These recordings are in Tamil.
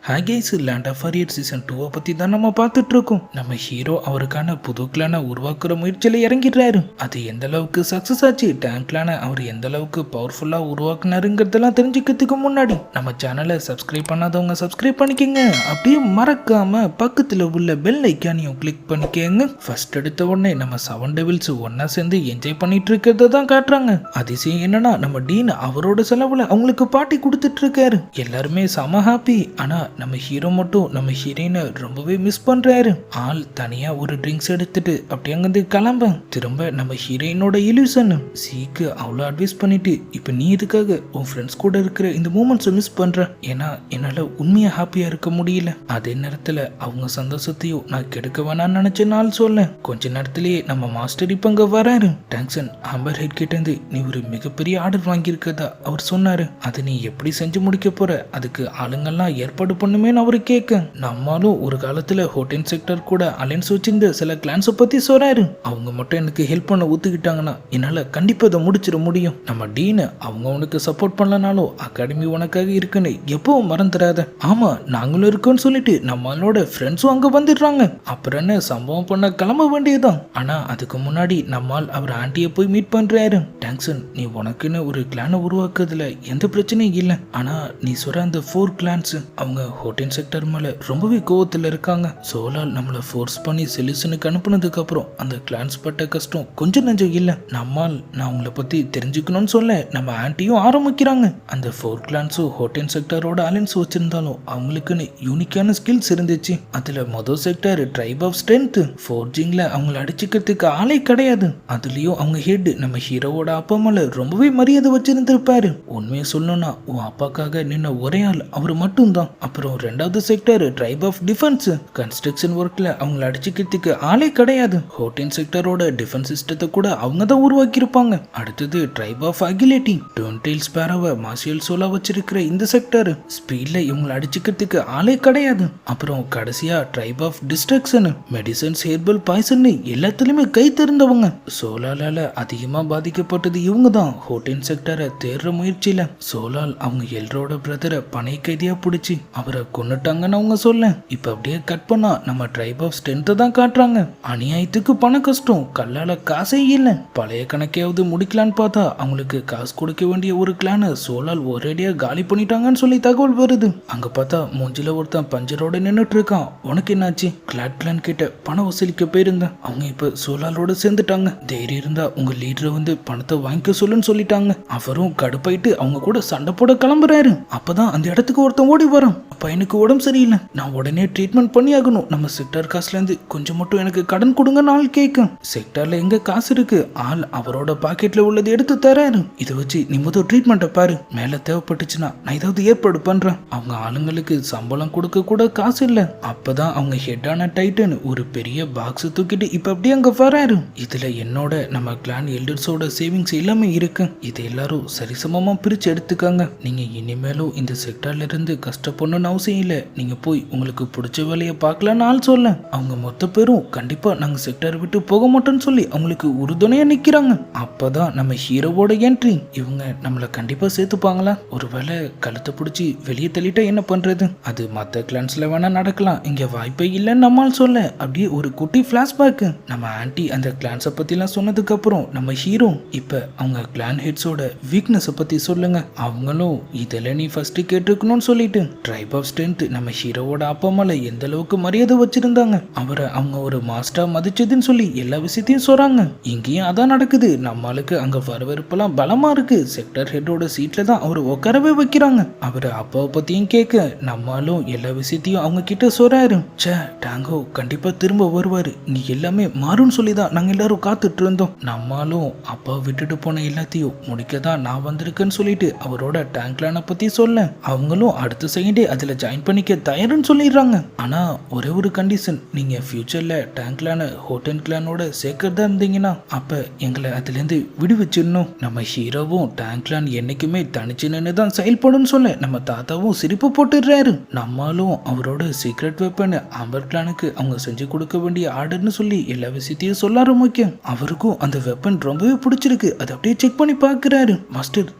ஹாய் கைஸ், லேண்ட் ஆஃப் ஃபரியட் சீசன் 2 பற்றி தான் நம்ம பார்த்துட்டு இருக்கோம். நம்ம ஹீரோ அவருக்கான புது கிளானை உருவாக்குற முயற்சியில் இறங்கிடுறாரு. அது எந்த அளவுக்கு சக்ஸஸ் ஆச்சு, டேங்க் கிளானை அவர் எந்த அளவுக்கு பவர்ஃபுல்லாக உருவாக்குனாருங்கிறதெல்லாம் தெரிஞ்சுக்கிறதுக்கு முன்னாடி நம்ம சேனலை சப்ஸ்கிரைப் பண்ணாதவங்க சப்ஸ்கிரைப் பண்ணிக்கோங்க. அப்படியே மறக்காம பக்கத்தில் உள்ள பெல் ஐக்கானையும் கிளிக் பண்ணிக்கோங்க. ஃபர்ஸ்ட் எடுத்த உடனே நம்ம 7 டெவில்ஸ் ஒன்னா சேர்ந்து என்ஜாய் பண்ணிட்டு இருக்கிறத தான் காட்டுறாங்க. அதிசயம் என்னன்னா, நம்ம டீன் அவரோட செலவுல அவங்களுக்கு பார்ட்டி கொடுத்துட்டு இருக்காரு. எல்லாருமே செம ஹாப்பி. ஆனா நம்ம ஹீரோ மட்டும் நம்ம ஹீரோயினை ரொம்பவே மிஸ் பண்றாரு. ஆள் தனியா ஒரு ட்ரிங்க்ஸ் எடுத்துட்டு அப்படியே அங்கிருந்து கிளம்ப திரும்ப நம்ம ஹீரோயினோட இல்யூஷன் சீக்கு அவ்வளோ அட்வைஸ் பண்ணிட்டு, இப்ப நீ இதுக்காக உன் ஃப்ரெண்ட்ஸ் கூட இருக்கிற இந்த மூமெண்ட்ஸை மிஸ் பண்ற, ஏன்னா என்னால உண்மையா ஹாப்பியா இருக்க முடியல. அதே நேரத்துல அவங்க சந்தோஷத்தையும் நான் கெடுக்க வேணாம்னு நினைச்ச நாள் சொல்ல கொஞ்ச நேரத்திலேயே நம்ம மாஸ்டர் இப்ப அங்க வராரு. டாங்ஸன் ஆம்பர் ஹெட் கிட்ட இருந்து நீ ஒரு மிகப்பெரிய ஆர்டர் வாங்கியிருக்கதா அவர் சொன்னாரு. அதை நீ எப்படி செஞ்சு முடிக்க போற, அதுக்கு ஆளுங்கள்லாம் ஏற்பாடு பண்ணுமே அவரு கேட்க, நம்மளும் ஒரு காலத்துல ஹோட்டல் செக்டர் கூட அலைன்ஸ் வச்சிருந்த சில கிளான்ஸை பத்தி சொல்றாரு. அவங்க மட்டும் எனக்கு ஹெல்ப் பண்ண ஒத்துக்கிட்டாங்கன்னா என்னால கண்டிப்பா இதை முடிச்சிட முடியும். நம்ம டீன் அவங்க உனக்கு சப்போர்ட் பண்ணலனாலும் அகாடமி உனக்காக இருக்குன்னு எப்பவும் மறந்துடாத. ஆமா, நாங்களும் இருக்கோம்னு சொல்லிட்டு நம்மளோட ஃப்ரெண்ட்ஸும் அங்க வந்துடுறாங்க. அப்புறம் என்ன சம்பவம் பண்ண கிளம்ப வேண்டியதுதான். ஆனா அதுக்கு முன்னாடி நம்மால் அவர் ஆண்டியை போய் மீட் பண்றாரு. டாங்ஸன், நீ உனக்குன்னு ஒரு கிளானை உருவாக்குறதுல எந்த பிரச்சனையும் இல்லை. ஆனா நீ சொல்ற அந்த 4 கிளான்ஸ் அவங்க ஹோட்டல் செக்டர் மேல ரொம்பவே கோவத்துல இருக்காங்க. சோலால் நம்மளை ஃபோர்ஸ் பண்ணி சொல்யூஷனுக்கு அனுப்புனதுக்கு அப்புறம் அந்த கிளான்ஸ் பட்ட கஷ்டம் கொஞ்சம் நஞ்சம் இல்ல. நம்மால் நான் உங்களை பத்தி தெரிஞ்சுக்கணும்னு சொல்ல நம்ம ஆன்ட்டியும் ஆரம்பிக்கிறாங்க. அந்த 4 கிளான்ஸும் ஹோட்டல் செக்டரோட அலைன்ஸ் வச்சிருந்தாலும் அவங்களுக்குன்னு யூனிக்கான ஸ்கில்ஸ் இருந்துச்சு. அதுல மொதல் செக்டர் ட்ரைப் ஆஃப் ஸ்ட்ரென்த், ஃபோர்ஜிங்ல அவங்களை அடிச்சுக்கிறதுக்கு ஆளே கிடையாது. அதுலயும் அவங்க ஹெட் நம்ம ஹீரோவோட அப்பா மேல ரொம்பவே மரியாதை வச்சிருந்திருப்பாரு. உண்மையை சொல்லணும்னா உன் அப்பாக்காக நின்ன ஒரே ஆள் அவரு மட்டும் தான். அப்புறம் ரெண்டாவது sector tribe of defence, construction ஒர்க்ல அவங்களை அடிச்சுக்கிறதுக்கு ஆளே கிடையாது. ஹோட்டல் செக்டரோட டிஃபென்ஸ் சிஸ்டத்தை கூட அவங்க தான் உருவாக்கி இருப்பாங்க. அடுத்தது ட்ரைப் ஆஃப் அகிலிட்டி, டோன்டெயில் ஸ்பேரோவை மார்ஷியல் சோலா வச்சிருக்கிற இந்த செக்டர், ஸ்பீட்ல இவங்களை அடிச்சுக்கிறதுக்கு ஆளே கிடையாது. அப்புறம் கடைசியா tribe of destruction, medicines, herbal, poison எல்லாத்துலயுமே கை தெரிந்தவங்க. சோலாலால அதிகமா பாதிக்கப்பட்டது இவங்க தான். ஹோட்டல் செக்டரை தேடுற முயற்சியில சோலால் அவங்க எல்லோரோட பிரதரை பனை கைதியா பிடிச்சி அவரை கொன்னுட்டாங்கன்னு அவங்க சொல்ல இப்ப அப்படியே கட் பண்ணா நம்ம ட்ரைப் ஆஃப் ஸ்ட்ரென்த்தை தான் காட்டுறாங்க. அநியாயத்துக்கு பண கஷ்டம், கல்லால காசே இல்லை. பழைய கணக்கையாவது முடிக்கலான்னு பார்த்தா அவங்களுக்கு காசு கொடுக்க வேண்டிய ஒரு கிளானை சோலால் ஒரேடியா காலி பண்ணிட்டாங்கன்னு சொல்லி தகவல் வருது. அங்க பார்த்தா மூஞ்சில ஒருத்தன் பஞ்சரோட நின்னுட்டு இருக்கான். உனக்கு என்னாச்சு? கிளாட் கிளான் கிட்ட பணம் வசூலிக்க போயிருந்தேன், அவங்க இப்ப சோலாலோட சேர்ந்துட்டாங்க. தைரியம் இருந்தா உங்க லீடரை வந்து பணத்தை வாங்கிக்க சொல்லுன்னு சொல்லிட்டாங்க. அவரும் கடுப்பாயிட்டு அவங்க கூட சண்டை போட கிளம்புறாரு. அப்பதான் அந்த இடத்துக்கு ஒருத்தன் ஓடி வரான். பையனுக்கு உடம்பு சரியில்லை, நான் உடனே ட்ரீட்மெண்ட் பண்ணி ஆகணும். நம்ம செக்டர் காசுல இருந்து கொஞ்சம் மட்டும் எனக்கு கடன் கொடுங்கன்னு ஆள் கேட்கும். செக்டர்ல எங்க காசு இருக்கு, ஆள் அவரோட பாக்கெட்ல உள்ளது எடுத்து தராரு. இதை வச்சு நீ முதல் ட்ரீட்மெண்ட்டை பாரு, மேல தேவைப்பட்டுச்சுன்னா நான் ஏதாவது ஏற்பாடு பண்றேன். அவங்க ஆளுங்களுக்கு சம்பளம் கொடுக்க கூட காசு இல்ல. அப்பதான் அவங்க ஹெட்டான டைட்டன் ஒரு பெரிய பாக்ஸ் தூக்கிட்டு இப்ப அப்படியே அங்க வராரு. இதுல என்னோட நம்ம கிளான் எல்டர்ஸோட சேவிங்ஸ் எல்லாமே இருக்கு. இது எல்லாரும் சரிசமமா பிரிச்சு எடுத்துக்காங்க. நீங்க இனிமேலும் இந்த செக்டர்ல இருந்து கஷ்டப்படணும்னு அவசியம் இல்லை. நீங்க போய் உங்களுக்கு பிடிச்ச வேலையை பார்க்கலான்னு ஆள் சொல்ல அவங்க மொத்த பேரும் கண்டிப்பா நாங்க செக்டர் விட்டு போக மாட்டோம்னு சொல்லி அவங்களுக்கு உறுதுணையா நிக்கிறாங்க. அப்பதான் நம்ம ஹீரோவோட என்ட்ரி. இவங்க நம்மள கண்டிப்பா சேர்த்துப்பாங்களா? ஒருவேளை கழுத்தை பிடிச்சி வெளியே தள்ளிட்டா என்ன பண்றது? அது மத்த கிளான்ஸ்ல வேணா நடக்கலாம், இங்க வாய்ப்பே இல்லைன்னு நம்மால் சொல்ல அப்படியே ஒரு குட்டி பிளாஷ்பேக். நம்ம ஆன்ட்டி அந்த கிளான்ஸை பத்தி எல்லாம் சொன்னதுக்கு அப்புறம் நம்ம ஹீரோ இப்ப அவங்க கிளான் ஹெட்ஸோட வீக்னஸை பத்தி சொல்லுங்க. அவங்களும் இதெல்லாம் நீ ஃபர்ஸ்ட் கேட்டுக்கணும்னு சொல்லிட்டு ட்ரைப் ஆஃப் ஸ்ட்ரென்த் நம்ம ஹீரோவோட அப்பா மேல எந்த அளவுக்கு மரியாதை வச்சிருந்தாங்க, அவரை அவங்க ஒரு மாஸ்டரா மதிச்சதுன்னு சொல்லி எல்லா விஷயத்தையும் சொல்றாங்க. இங்கேயும் அதான் நடக்குது. நம்மளுக்கு அங்க வரவேற்பெல்லாம் பலமா இருக்கு. செக்டர் ஹெட்டோட சீட்ல தான் அவர் உட்காரவே வைக்கிறாங்க. அவரு அப்பாவை பத்தியும் கேட்க நம்மளும் எல்லா விஷயத்தையும் அவங்க கிட்ட சொல்றாரு. சே, டாங்கோ கண்டிப்பா திரும்ப வருவாரு, நீ எல்லாமே மாறும்னு சொல்லிதான் நாங்க எல்லாரும் காத்துட்டு இருந்தோம். நம்மளும் அப்பா விட்டுட்டு போன எல்லாத்தையும் முடிக்கதான் நான் வந்திருக்கேன்னு சொல்லிட்டு அவரோட டேங்க்லான பத்தி சொல்ல அவங்களும் அடுத்த செகண்டே அதுல ஜாயின் பண்ணிக்க தயாருன்னு சொல்லிடுறாங்க. ஆனா ஒரே ஒரு கண்டிஷன், நீங்க ஃபியூச்சர்ல டேங்க் கிளான ஹோட்டல் கிளானோட சேர்க்கறதா இருந்தீங்கன்னா அப்ப எங்களை அதுல இருந்து விடுவிச்சிடணும். நம்ம ஹீரோவும் டேங்க் கிளான் என்னைக்குமே தனிச்சு நின்று தான் செயல்படும் சொல்ல நம்ம தாத்தாவும் சிரிப்பு போட்டுடுறாரு. நம்மளும் அவரோட சீக்ரெட் வெப்பன் ஆம்பர் கிளானுக்கு அவங்க செஞ்சு கொடுக்க வேண்டிய ஆர்டர்னு சொல்லி எல்லா விஷயத்தையும் சொல்ல ஆரம்பிக்கும். அவருக்கும் அந்த வெப்பன் ரொம்பவே பிடிச்சிருக்கு. அதை அப்படியே செக் பண்ணி பாக்குறாரு. மாஸ்டர்,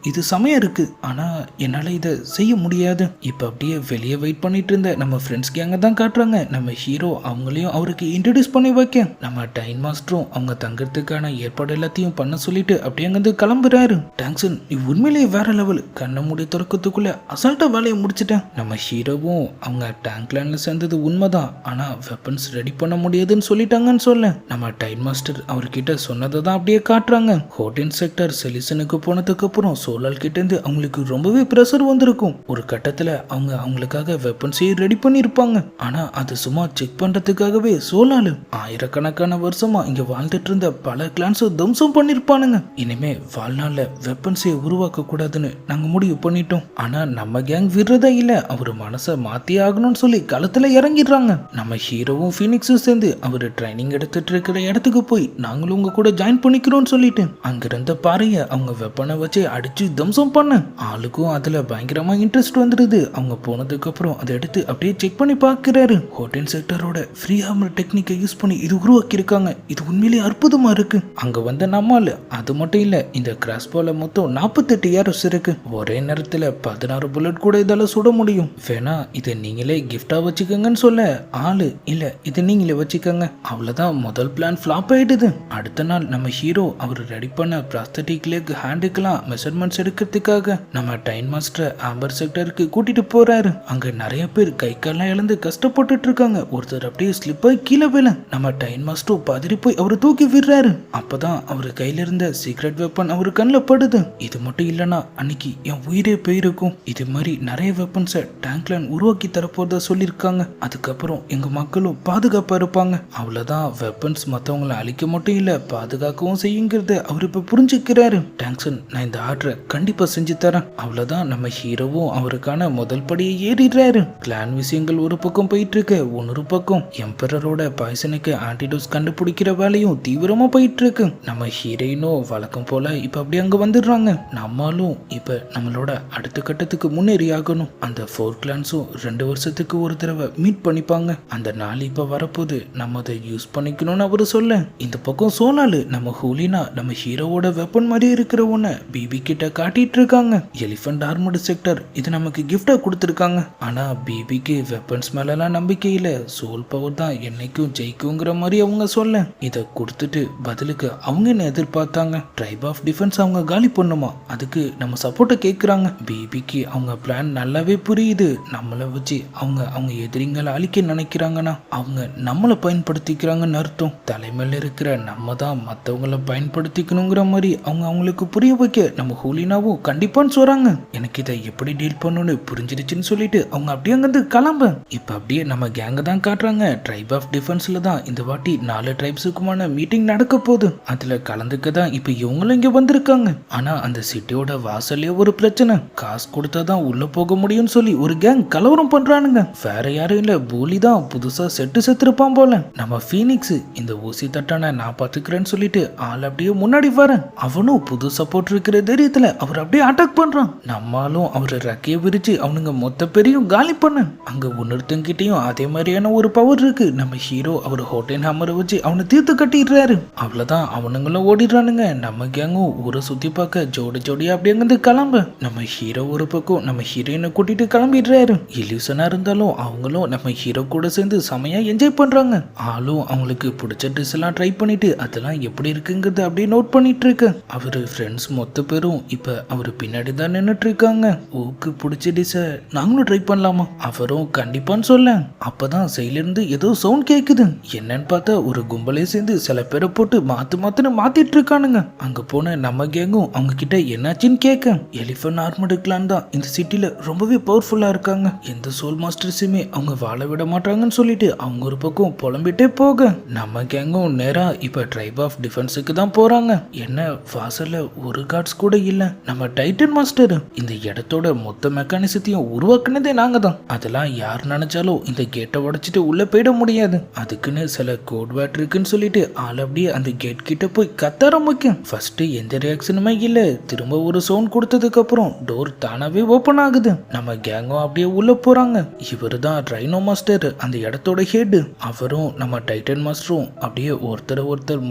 இது செமையா இருக்கு, ஆனா என்னால இதை செய்ய முடியாது. இப்ப அப்படியே வெளியே வெயிட் பண்ணிட்டு இருந்த நம்ம ஃப்ரெண்ட்ஸ் கேங்க தான் காட்டுறாங்க. நம்ம ஹீரோ அவங்களையும் அவருக்கு இன்ட்ரடியூஸ் பண்ணி வைக்க நம்ம டைன் மாஸ்டரும் அவங்க தங்கறதுக்கான ஏற்பாடு எல்லாத்தையும் பண்ண சொல்லிட்டு அப்படியே அங்கிருந்து கிளம்புறாரு. டாங்ஸன், நீ உண்மையிலேயே வேற லெவல். கண்ணை மூடி திறக்கிறதுக்குள்ள அசால்ட்டா வேலையை முடிச்சிட்டேன். நம்ம ஹீரோவும் அவங்க டேங்க் லேண்ட்ல சேர்ந்தது உண்மைதான், ஆனா வெப்பன்ஸ் ரெடி பண்ண முடியாதுன்னு சொல்லிட்டாங்கன்னு சொல்ல நம்ம டைன் மாஸ்டர் அவர்கிட்ட சொன்னதை தான் அப்படியே காட்டுறாங்க. ஹோட்டல் செக்டர் செலிசனுக்கு போனதுக்கு அப்புறம் சோலால் கிட்ட இருந்து அவங்களுக்கு ரொம்பவே ப்ரெஷர் வந்திருக்கும். ஒரு கட்டத்துல அவங்க அவங்களுக்காக வெப்பன்ஸையும் ரெடி பண்ணிருப்பாங்க. ஆனா அது சும்மா செக் பண்றதுக்காகவே சோலாலு ஆயிரக்கணக்கான வருஷமா இங்க வாழ்ந்துட்டு இருந்த பல கிளான்ஸை தம்சம் பண்ணிருப்பானுங்க. இனிமே வாழ்நாள்ல வெப்பன்ஸை உருவாக்க கூடாதுன்னு நாங்க முடிவு பண்ணிட்டோம். ஆனா நம்ம கேங் விடுறதா இல்ல, அவரு மனசை மாத்தி ஆகணும்னு சொல்லி களத்துல இறங்கிடுறாங்க. நம்ம ஹீரோவும் ஃபீனிக்ஸும் சேர்ந்து அவரு ட்ரைனிங் எடுத்துட்டு இருக்கிற இடத்துக்கு போய் நாங்களும் உங்க கூட ஜாயின் பண்ணிக்கிறோம்னு சொல்லிட்டு அங்கிருந்த பாறைய அவங்க வெப்பனை வச்சு அடிச்சு தம்சம் பண்ண ஆளுக்கும் அதுல பயங்கரமா இன்ட்ரெஸ்ட் வந்துடுது. அவங்க போனதுக்கு அப்புறம் அதை எடுத்து அப்படியே செக் பண்ணி பார்க்கிறாரு. ஹோட்டல் செக்டரோட ஃப்ரீ ஹாமர் டெக்னிக்கை யூஸ் பண்ணி இது உருவாக்கி இருக்காங்க. இது உண்மையிலேயே அற்புதமா இருக்கு. அங்க வந்த நம்மால அது மட்டும் இல்ல, இந்த கிராஸ் பால மொத்தம் 48 ஏரோஸ் இருக்கு. ஒரே நேரத்துல 16 புல்லட் கூட இதால சுட முடியும். வேணா இதை நீங்களே கிஃப்டா வச்சுக்கோங்கன்னு சொல்ல ஆளு இல்ல இதை நீங்களே வச்சுக்கோங்க. அவ்வளவுதான், முதல் பிளான் ஃபிளாப் ஆயிடுது. அடுத்த நாள் நம்ம ஹீரோ அவர் ரெடி பண்ண பிராஸ்தட்டிக் லெக் ஹேண்டுக்கெல்லாம் மெஷர்மெண்ட்ஸ் எடுக்கிறதுக்காக நம்ம டைன் மாஸ்டர் ஆம்பர் செக்டருக்கு கூட்டிட்டு போறாரு. அங்க நிறைய பேர் கை கால்லாம் இழந்து கஷ்டப்பட்டுட்டு இருக்காங்க. ஒருத்தர் அப்படியே ஸ்லிப் ஆகி கீழே விழ நம்ம டைன் மாஸ்டர் பதறி போய் அவரு தூக்கி விடுறாரு. அப்பதான் அவரு கையில இருந்த சீக்ரெட் வெப்பன் அவரு கண்ணில் படுது. இது மட்டும் இல்லைன்னா அன்னைக்கு என் உயிரே போயிருக்கும். இது மாதிரி நிறைய வெப்பன்ஸை டேங்க்லேண்ட் உருவாக்கி தரப்போறதா சொல்லியிருக்காங்க. அதுக்கப்புறம் எங்க மக்களும் பாதுகாப்பா இருப்பாங்க. அவ்வளவுதான், வெப்பன்ஸ் மற்றவங்களை அழிக்க மட்டும் இல்ல பாதுகாக்கவும் செய்யுங்கிறத அவர் இப்ப புரிஞ்சுக்கிறாரு. டாங்ஸன், நான் இந்த ஆர்டரை கண்டிப்பா செஞ்சு தரேன். அவ்வளவுதான், நம்ம ஹீரோவும் அவருக்கான முதல் படியை ஏறிடுறாரு. கிளான் விஷயங்கள் ஒரு பக்கம் போயிட்டு இருக்கு. இன்னொரு பக்கம் எம்பரரோட பாய்சனுக்கு ஆன்டிடோஸ் கண்டுபிடிக்கிற வேலையும் தீவிரமா போயிட்டு இருக்கு. நம்ம ஹீரோயினும் வழக்கம் போல இப்ப அப்படியே அங்க வந்துடுறாங்க. நம்மளும் இப்ப நம்மளோட அடுத்த கட்டத்துக்கு முன்னேறி ஆகணும். அந்த 4 கிளான்ஸும் 2 வருஷத்துக்கு ஒரு தடவை மீட் பண்ணிப்பாங்க. அந்த நாள் இப்ப வரப்போது, நம்ம அதை யூஸ் பண்ணிக்கணும்னு அவரு சொல்ல இந்த பக்கம் சோலாலு நம்ம ஹூலினா நம்ம ஹீரோவோட வெப்பன் மாதிரி இருக்கிற ஒண்ண பிபி கிட்ட காட்டிட்டு இருக்காங்க. எலிஃபண்ட் ஆர்மர்டு செக்டர் இது நமக்கு கிஃப்டா கொடுத்துருக்காங்க. ஆனா பிபிக்கு வெப்பன்ஸ் மேலாம் நம்பிக்கை இல்ல, சோல் பவர் தான் என்னைக்கும் ஜெயிக்குங்கிற மாதிரி அவங்க சொல்ல இதை கொடுத்துட்டு பதிலுக்கு அவங்க என்ன எதிர்பார்த்தாங்க, ட்ரைப் ஆஃப் டிஃபென்ஸ் அவங்க காலி பண்ணுமா, அதுக்கு நம்ம சப்போர்ட்டை கேட்குறாங்க. பிபிக்கு அவங்க பிளான் நல்லாவே புரியுது. நம்மளை வச்சு அவங்க எதிரிங்களை அழிக்க நினைக்கிறாங்கன்னா அவங்க நம்மளை பயன்படுத்திக்கிறாங்கன்னு அர்த்தம். தலைமையில் இருக்கிற நம்ம தான் மற்றவங்களை பயன்படுத்திக்கணுங்கிற மாதிரி அவங்களுக்கு புரிய வைக்க நம்ம ஹூலினாவும் கண்டிப்பான்னு சொல்றாங்க. எனக்கு இதை எப்படி டீல் பண்ணணும்னு புரிஞ்சிருச்சுன்னு சொல்லிட்டு அவங்க அப்படியே அங்கிருந்து கிளம்ப இப்ப அப்படியே நம்ம கேங்க தான் காட்டுறாங்க. ட்ரைப் ஆஃப் டிஃபென்ஸ்ல தான் இந்த வாட்டி 4 ட்ரைப்ஸுக்குமான மீட்டிங் நடக்க போகுது. அதுல கலந்துக்க தான் இப்ப இவங்களும் இங்க வந்திருக்காங்க. ஆனா அந்த சிட்டியோட வாசல்லே ஒரு பிரச்சனை, காசு கொடுத்தா தான் உள்ள போக முடியும்னு சொல்லி ஒரு கேங் கலவரம் பண்றானுங்க. வேற யாரும் இல்ல, பூலி தான் புதுசா செத்துருப்பான் போல. நம்ம ஃபீனிக்ஸ் இந்த ஊசி தட்டான நான் பாத்துக்கிறேன்னு சொல்லிட்டு ஆள் அப்படியே முன்னாடி வர அவனும் புது சப்போர்ட் இருக்கிற தைரியத்துல அவர் அப்படியே அட்டாக் பண்றான். நம்மளும் அவரு ரக்கைய விரிச்சு அவனுங்க மொத்த பேரையும் காலி பண்ண அங்க ஒன்னொருத்தங்கிட்டையும் அதே மாதிரியான ஒரு பவர் இருக்கு. நம்ம ஹீரோ அவர் ஹோட்டல் ஹேமரை வச்சு அவனை தீர்த்து கட்டிடுறாரு. அவ்வளவுதான், அவனுங்களும் ஓடிடுறானுங்க. நம்ம கேங்கும் ஊரை சுத்தி பார்க்க ஜோடியா அப்படியே அங்கிருந்து கிளம்ப நம்ம ஹீரோ ஒரு பக்கம் நம்ம ஹீரோயினை கூட்டிட்டு கிளம்பிடுறாரு. இல்யூஷனா இருந்தாலும் அவங்களும் நம்ம ஹீரோ கூட சேர்ந்து செமையா என்ஜாய் பண்றாங்க. ஆளும் அவங்களுக்கு பிடிச்ச ட்ரெஸ் எல்லாம் ட்ரை பண்ணிட்டு அதெல்லாம் எப்படி இருக்குங்கிறத அப்படியே நோட் பண்ணிட்டு இருக்கு. அவரு ஃப்ரெண்ட்ஸ் மொத்த பேரும் இப்ப அவரு பின்னாடி தான் நின்னுட்டு இருக்காங்க. ஓக்கு பிடிச்ச டிஷ நாங்களும் ட்ரை பண்ணலாமா, அவரும் கண்டிப்பான்னு சொல்ல அப்பதான் சைட்ல இருந்து ஏதோ சவுண்ட் கேக்குது. என்னன்னு பார்த்தா ஒரு கும்பலே சேர்ந்து சில பேரை போட்டு மாத்துன்னு மாத்திட்டு இருக்கானுங்க. அங்க போன நம்ம கேங்கும் அவங்க கிட்ட என்னாச்சுன்னு கேட்க எலிஃபண்ட் ஆர்மர்டு கிளான் தான் இந்த சிட்டில ரொம்பவே பவர்ஃபுல்லா இருக்காங்க, எந்த சோல் மாஸ்டர்ஸுமே அவங்க வாழ விட மாட்டாங்கன்னு சொல்லிட்டு அவங்க ஒரு பக்கம் புலம்பிட்டே போக நம்ம கேங்கும் நேரா இப்ப ட்ரைப் ஆஃப் டிஃபென்ஸுக்கு தான் போறாங்க. என்ன வாசல்ல ஒரு கார்ட்ஸ் கூட இல்ல. நம்ம டைட்டன் மாஸ்டர் இந்த இடத்தோட மொத்த மெக்கானிசத்தையும் உருவாக்குனதே நாங்க தான். அதெல்லாம் யார் நினைச்சாலும் இந்த கேட்டை உடைச்சிட்டு உள்ள போயிட முடியாது. அதுக்குன்னு சில கோட் வேர்ட் இருக்குன்னு சொல்லிட்டு ஆள் அப்படியே அந்த கேட் கிட்ட போய் கத்த ஆரம்பிக்கும். ஃபர்ஸ்ட் எந்த ரியாக்ஷனுமே இல்ல. திரும்ப ஒரு சவுண்ட் கொடுத்ததுக்கு அப்புறம் டோர் தானாவே ஓபன் ஆகுது. நம்ம கேங்கும் அப்படியே உள்ள போறாங்க. இவரு தான் ரைனோ மாஸ்டர், அந்த இடத்தோட ஹெட். அவரும் நம்ம டைட்டன் மாஸ்டரும் அப்படியே ஒருத்தர்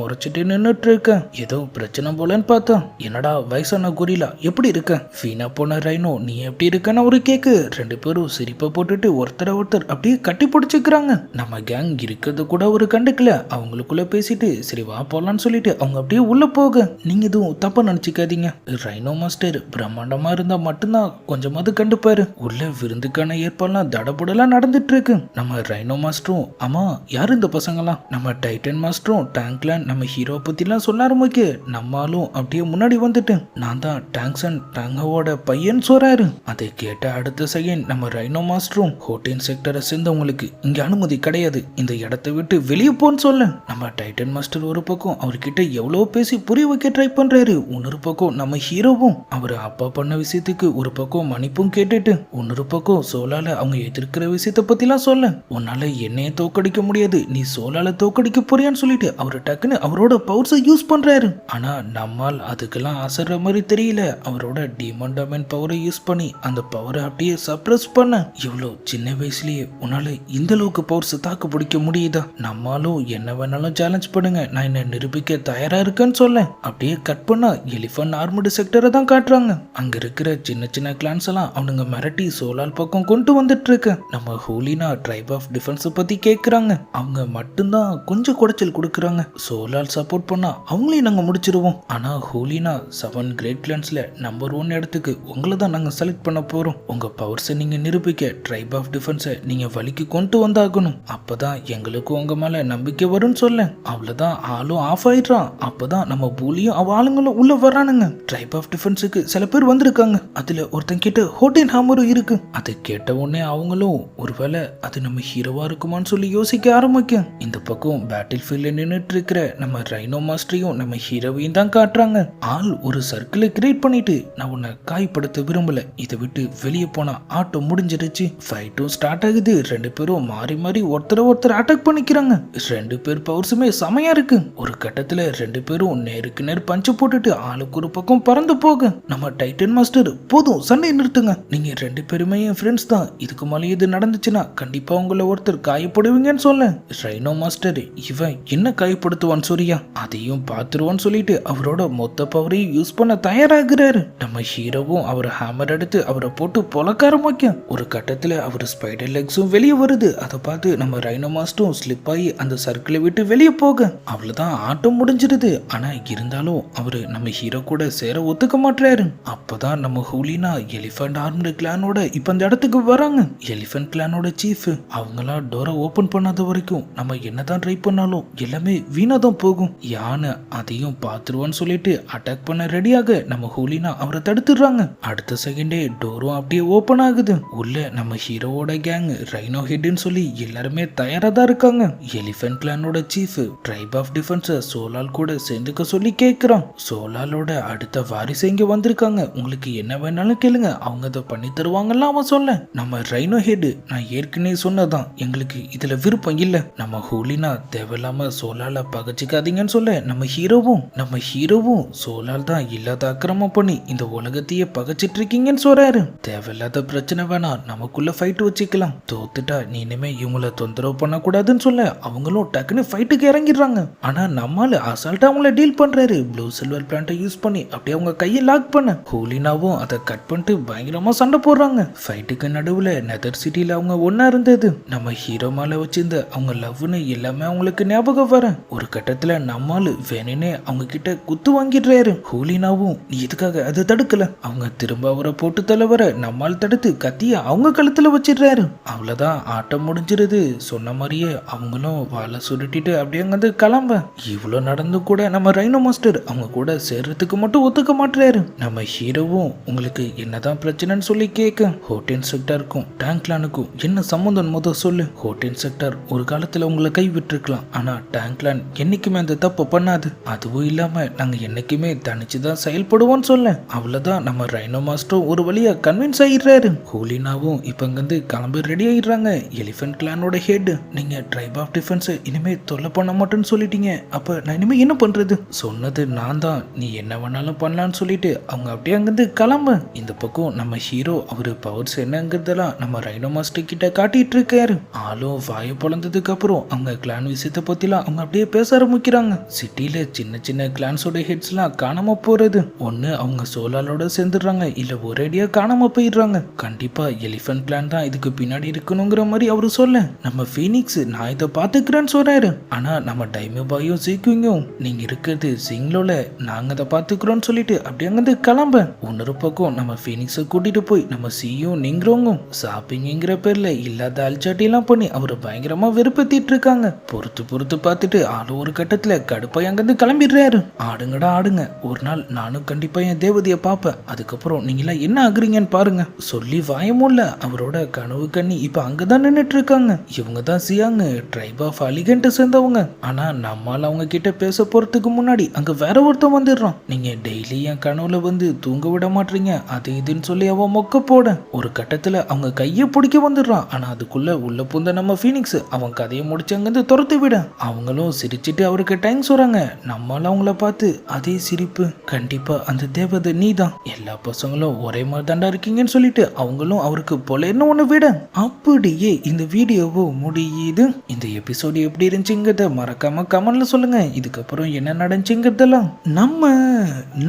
முறைச்சிட்டு நின்னுட்டு இருக்க. ஏதோ பிரச்சனை போலன்னு பார்த்தா என்னடா வயசான கொரிலா எப்படி இருக்க, வீணா போன ரைனோ நீ எப்படி இருக்கன்னு ஒரு கேக்கு. ரெண்டு பேரும் சிரிப்பை போட்டுட்டு ஒருத்தரை ஒருத்தர் அப்படியே கட்டி பிடிச்சிக்கிறாங்க. நம்ம கேங் இருக்கிறது கூட ஒரு கண்டுக்கல. அவங்களுக்குள்ள பேசிட்டு சரி வா போலான்னு சொல்லிட்டு அவங்க அப்படியே உள்ள போக, நீங்க எதுவும் தப்பா நினைச்சுக்காதீங்க. ரைனோ மாஸ்டர் பிரம்மாண்டமா இருந்தா மட்டும்தான் கொஞ்சமாவது கண்டுப்பாரு. உள்ள விருந்துக்கான ஏற்பாடுலாம் தடபுடலாம் நடந்துட்டு இருக்கு. நம்ம ரைனோ மாஸ்டரும் ஆமா யாரு இந்த பசங்கலாம், நம்ம டைட்டன் மாஸ்டரும் டேங்க்லேண்ட் நம்ம ஹீரோ பத்திலாம் சொல்ல ஆரம்பிக்க, நம்மளும் அப்படியே முன்னாடி வந்துட்டு நான் தான் டேங்க்சன் டேங்கோட பையன் சொல்றாரு. அதை கேட்ட அடுத்த செகண்ட் நம்ம ரைனோ மாஸ்டரும் ஹோட்டல் செக்டரை சேர்ந்தவங்களுக்கு இங்க அனுமதி கிடையாது, இந்த இடத்தை விட்டு வெளியே போன்னு சொல்ல, நம்ம டைட்டன் மாஸ்டர் ஒரு பக்கம் அவர்கிட்ட எவ்வளவு பேசி புரிய வைக்க ட்ரை பண்றாரு. இன்னொரு பக்கம் நம்ம ஹீரோவும் அவர் அப்பா பண்ண விஷயத்துக்கு ஒரு பக்கம் மன்னிப்பும் கேட்டுட்டு, இன்னொரு பக்கம் சோலால அவங்க எதிர்க்கிற விஷயத்த பத்திலாம் சொல்ல, உன்னால என்னைய தோக்கடிக்க முடியாது, நீ சோலால தோக்கடிக்க போறியான்னு சொல்லிட்டு அவரு டக்குன்னு அவரோட பவர்ஸை யூஸ் பண்றாரு. ஆனா நம்மால் அதுக்கெல்லாம் அசர்ற மாதிரி தெரியல. அவரோட டீமன் டமன் பவரை யூஸ் பண்ணி அந்த பவரை அப்படியே சப்ரஸ் பண்ண, இவ்வளோ சின்ன வயசுலயே உன்னால இந்த அளவுக்கு பவர்ஸ் தாக்கு பிடிக்க முடியுதா, நம்மாலும் என்ன வேணாலும் சேலஞ்ச் பண்ணுங்க, நான் என்ன நிரூபிக்க தயாரா இருக்கேன்னு சொல்ல, அப்படியே கட் பண்ணா எலிஃபன்ட் ஆர்மடு செக்டரை தான் காட்டுறாங்க. அங்க இருக்கிற சின்ன சின்ன கிளான்ஸ் எல்லாம் அவனுங்க மிரட்டி சோலால் பக்கம் கொண்டு வந்துட்டு இருக்கு. நம்ம ஹூலினா ட்ரைப் ஆஃப் டிஃபென்ஸ் பத்தி கேக்குறாங்க. அவங்க மட்டும்தான் கொஞ்சம் குடைச்சல் கொடுக்குறாங்க. சோலால் சப்போர்ட் பண்ணா அவங்களையும் நாங்க முடிச்சிருவோம். ஆனா ஹூலினா 7 கிரேட் கிளான்ஸ்ல நம்பர் 1 இடத்துக்கு உங்களை தான் நாங்க செலக்ட் பண்ண போறோம். உங்க பவர்ஸை நீங்க நிரூபிக்க ட்ரைப் ஆஃப் டிஃபென்ஸை நீங்க வலிக்கு கொண்டு வந்தாகணும். அப்பதான் எங்களுக்கு உங்க மேல நம்பிக்கை வரும்னு சொல்ல, அவ்வளவுதான் ஆளும் ஆஃப் ஆயிடுறான். அப்பதான் நம்ம பூலியும் அவ ஆளுங்களும் உள்ள வர்றானுங்க. ட்ரைப் ஆஃப் டிஃபென்ஸுக்கு சில பேர் வந்திருக்காங்க. அதுல ஒருத்தன் கிட்ட ஹோட்டல் ஹாமரும் இருக்கு. அதை கேட்ட உடனே அவங்களும் ஒருவேளை அது நம்ம ஹீரோவா இருக்குமான்னு சொல்லி யோசிக்க ஆரம்பிக்க, இந்த பக்கம் பேட்டில் ஃபீல்ட்ல நின்றுட்டு இருக்கிற நம்ம ரைனோ மாஸ்டரையும் நம்ம ஹீரோவையும் தான் காட்டுறாங்க. ஆள் ஒரு சர்க்கிளை கிரியேட் பண்ணிட்டு, நான் உன்னை காயப்படுத்த விரும்பல, இதை விட்டு வெளியே போனா ஆட்டம் முடிஞ்சிருச்சு. ஃபைட்டும் ஸ்டார்ட் ஆகுது. ரெண்டு பேரும் மாறி மாறி ஒருத்தர் அட்டாக் பண்ணிக்கிறாங்க. ரெண்டு பேர் பவர்ஸுமே செமையா இருக்கு. ஒரு கட்டத்துல ரெண்டு பேரும் நேருக்கு நேர் பஞ்சு போட்டுட்டு ஆளுக்கு ஒரு பக்கம் பறந்து போக, நம்ம டைட்டன் மாஸ்டர் போதும் சண்டை நிறுத்துங்க, நீங்க ரெண்டு பேருமே என் ஃப்ரெண்ட்ஸ் தான், இதுக்கு மேலே இது நடந்துச்சுன்னா கண்டிப்பா உங்களை ஒருத்தர் காயப்படுவீங்கன்னு சொல்ல, ரைனோ மாஸ்டர் இவன் என்ன காயப்படுத்துவான் சூரியா, அதையும் பார்த்துருவான்னு சொல்லிட்டு அவரோட மொத்த பவரையும் யூஸ் பண்ண தயாராகிறாரு. நம்ம ஹீரோவும் அவர் ஹேமர் எடுத்து அவரை போட்டு பொலக்க ஆரம்பிக்க, ஒரு கட்டத்துல அவர் ஸ்பைடர் லெக்ஸும் வெளியே வருது. அதை பார்த்து நம்ம ரைனோ மாஸ்டரும் ஸ்லிப் ஆகி அந்த சர்க்கிளை விட்டு வெளியே போக, அவ்வளவுதான் ஆட்டம் முடிஞ்சிருது. ஆனா இருந்தாலும் அவரு நம்ம ஹீரோ கூட சேர ஒத்துக்க மாட்டாரு. அப்பதான் நம்ம ஹூலினா எலிஃபண்ட் ஆர்ம்டு கிளானோட இப்ப அந்த இடத்துக்கு வராங்க. எலிஃபண்ட் கிளானோட சீஃப் அவங்களாம் டோரை ஓபன் பண்ணாத வரைக்கும் நம்ம என்னதான் ட்ரை பண்ணாலும் எல்லாமே வீணாதான் போகும். யானை அதையும் பார்த்துருவான்னு சொல்லிட்டு அட்டாக் பண்ண ரெடியாக நம்ம ஹூலினா அவரை தடுத்துடுறாங்க. அடுத்த செகண்டே டோரும் அப்படியே ஓபன் ஆகுது. உள்ள நம்ம ஹீரோவோட கேங் ரைனோ ஹெட்னு சொல்லி எல்லாருமே தயாரா தான் இருக்காங்க. எலிஃபண்ட் கிளானோட சீஃப் ட்ரைப் ஆஃப் டிஃபென்ஸ் சோலால் கூட சேர்ந்துக்க சொல்லி கேட்கிறான். சோலாலோட அடுத்த வாரிசு இங்க வந்திருக்காங்க, உங்களுக்கு என்ன வேணாலும் கேளுங்க, அவங்க அதை பண்ணி தருவாங்கல்ல அவன் சொல்ல, நம்ம ரைனோ ஹெட் நான் ஏற்கனவே சொன்னதான் எங்களுக்கு இதுல விருப்பம் இல்ல, நம்ம ஹூலினா தேவையில்லாம சோலால பகச்சிக்காதீங்கன்னு சொல்ல, நம்ம ஹீரோவும் சோலால் தான் இல்லாத அக்கிரமம் பண்ணி இந்த உலகத்தையே பகச்சிட்டு இருக்கீங்கன்னு சொல்றாரு. தேவையில்லாத பிரச்சனை வேணாம், நமக்குள்ள ஃபைட் வச்சுக்கலாம், தோத்துட்டா நீ இனிமே இவங்கள தொந்தரவு பண்ணக்கூடாதுன்னு சொல்ல அவங்களும் டக்குன்னு ஃபைட்டுக்கு இறங்கிடுறாங்க. ஆனா நம்மால அசால்ட்டா அவங்கள டீல் பண்றாரு. ப்ளூ சில்வர் பிளான்ட்டை யூஸ் பண்ணி அப்படியே அவங்க கையை லாக் பண்ண, ஹூலினாவும் அதை கட் பண்ணிட்டு பயங்கரமா சண்டை போடுறாங்க. ஃபைட்டுக்கு நடுவுல நெதர் சிட்டில அவங்க ஒன்னா இருந்தது. நம்ம ஹீரோ மேல வச்சிருந்த அவங்க லவ்னு எல்லாமே அவங்களுக்கு ஞாபகம் வர, ஒரு கட்டத்துல நம்மால் வேணுனே அவங்க கிட்ட குத்து வாங்கிடுறாரு. ஹூலினாவும் நீ எதுக்காக அதை தடுக்கல, அவங்க திரும்ப அவரை போட்டு தள்ளவர நம்மால் தடுத்து கத்திய அவங்க கழுத்துல வச்சிடுறாரு. அவ்வளவுதான் ஆட்டம் முடிஞ்சிருது. சொன்ன மாதிரியே அவங்களும் வாழை சுருட்டிட்டு அப்படியே அங்கிருந்து கிளம்ப, இவ்வளவு நடந்து கூட நம்ம ரைனோ மாஸ்டர் அவங்க கூட சேர்றதுக்கு மட்டும் ஒத்துக்க மாட்டாரு. நம்ம ஹீரோவும் உங்களுக்கு என்னதான் பிரச்சனைன்னு சொல்லி கேட்க, ஹோட்டல் செக்டருக்கும் டேங்க்லானுக்கும் என்ன சம்பந்தம் முத சொல்லு, ஹோட்டல் செக்டர் ஒரு காலத்துல உங்களை கை விட்டுருக்கலாம், ஆனா டேங்க்லான் என்னைக்குமே அந்த தப்பு பண்ணாது, அதுவும் இல்லாம நாங்க என்னைக்குமே தனிச்சுதான் செயல்படுவோம்னு சொல்ல, அவ்வளவுதான் நம்ம ரைனோ மாஸ்டரும் ஒரு வழியா கன்வின்ஸ் ஆயிடுறாரு. ஹூலினாவும் இப்ப இங்கிருந்து கிளம்பி ரெடி ஆயிடுறாங்க. எலிஃபண்ட் கிளானோட ஹெட், நீங்க ட்ரைப் ஆஃப் டிஃபென்ஸ் இனிமே தொல்லை பண்ண மாட்டேன்னு சொல்லிட்டீங்க, அப்ப நான் இனிமே என்ன பண்றது, சொன்னது நான் தான், நீ என்ன வேணாலும் பண்ணலான்னு சொல்லிட்டு அவங்க அப்படியே அங்கிருந்து கிளம்ப. இந்த பக்கம் நம்ம ஹீரோ அவரு பவர்ஸ் என்னங்கிறதெல்லாம் நம்ம ரைனோ மாஸ்டர் கிட்ட காட்டிட்டு இருக்காரு. ஆளும் வாயை பொழந்ததுக்கு அப்புறம் அவங்க கிளான் விஷயத்தை பத்திலாம் அவங்க அப்படியே பேச ஆரம்பிக்கிறாங்க. சிட்டில சின்ன சின்ன கிளான்ஸோட ஹெட்ஸ் எல்லாம் காணாம போறது, ஒண்ணு அவங்க சோலாலோட சேர்ந்துடுறாங்க, இல்ல ஒரேடியா காணாம போயிடுறாங்க. கண்டிப்பா எலிஃபென்ட் பிளான் தான் இதுக்கு பின்னாடி இருக்கணுங்கிற மாதிரி அவரு சொல்ல, நம்ம ஃபீனிக்ஸ் நான் இதை பாத்துக்கிறேன்னு சொல்றாரு. ஆனா நம்ம டைமோ பாயும் சீக்கிங்கும் நீங்க இருக்கிறது சிங்லோல, நாங்க அதை பாத்துக்கிறோம்னு சொல்லிட்டு அப்படி அங்கிருந்து கிளம்ப. இன்னொரு பக்கம் நம்ம ஃபீனிக்ஸை கூட்டிட்டு போய் நம்ம சியும் நீங்கிறவங்க ஷாப்பிங்கிற பேர்ல இல்லாத அல்சாட்டி எல்லாம் பண்ணி அவரை பயங்கரமா வெறுப்பேத்திட்டு இருக்காங்க. பொறுத்து பார்த்துட்டு ஆளு ஒரு கட்டத்துல கடுப்பாய் அங்கிருந்து கிளம்பிடுறாரு. ஆடுங்கடா ஆடுங்க, ஒரு நாள் நானும் கண்டிப்பா என் தேவதைய பாப்பேன், அதுக்கப்புறம் நீங்களா என்ன ஆகுறீங்கன்னு பாருங்க சொல்லி வாயமுல்ல அவரோட கனவு கண்ணி இப்ப அங்கதான் நின்னுட்டு இருக்காங்க. இவங்க தான் சியாங்க, ட்ரைப் ஆஃப் அலிகன்ட்டை சேர்ந்தவங்க. ஆனா நம்மால அவங்க கிட்ட பேச போறதுக்கு முன்னாடி அங்க வேற ஒருத்தன் வந்துடுறான். நீங்க டெய்லி என் கனவுல வந்து தூங்க விட மாட்டீங்க அது இதுன்னு சொல்லி அவன் மொக்க போட ஒரு கட்டத்துல அவங்க கையை பிடிக்க வந்துடுறான். ஆனா அதுக்குள்ள உள்ள புந்த நம்ம ஃபீனிக்ஸ் அவன் கதையை முடிச்சு அங்கிருந்து துரத்து விட அவங்களும் சிரிச்சிட்டு அவருக்கு டைம் சொல்றாங்க. நம்மால அவங்கள பார்த்து அதே சிரிப்பு, கண்டிப்பா அந்த தேவதை நீ தான், எல்லா பசங்களும் ஒரே மாதிரி தாண்டா இருக்கீங்கன்னு சொல்லிட்டு அவங்களும் அவருக்கு பொலைன்னு ஒண்ணு விட அப்படியே இந்த வீடியோவோ முடியுது. இந்த எபிசோடு எப்படி இருந்துச்சுங்கிறத மறக்காம கமெண்ட்ல சொல்லுங்க. இதுக்கப்புறம் என்ன நடந்துச்சுங்கிறதெல்லாம் நம்ம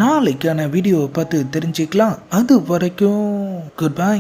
நாளைக்கான வீடியோவை பார்த்து தெரிஞ்சுக்கலாம். அது வரைக்கும் குட் பை.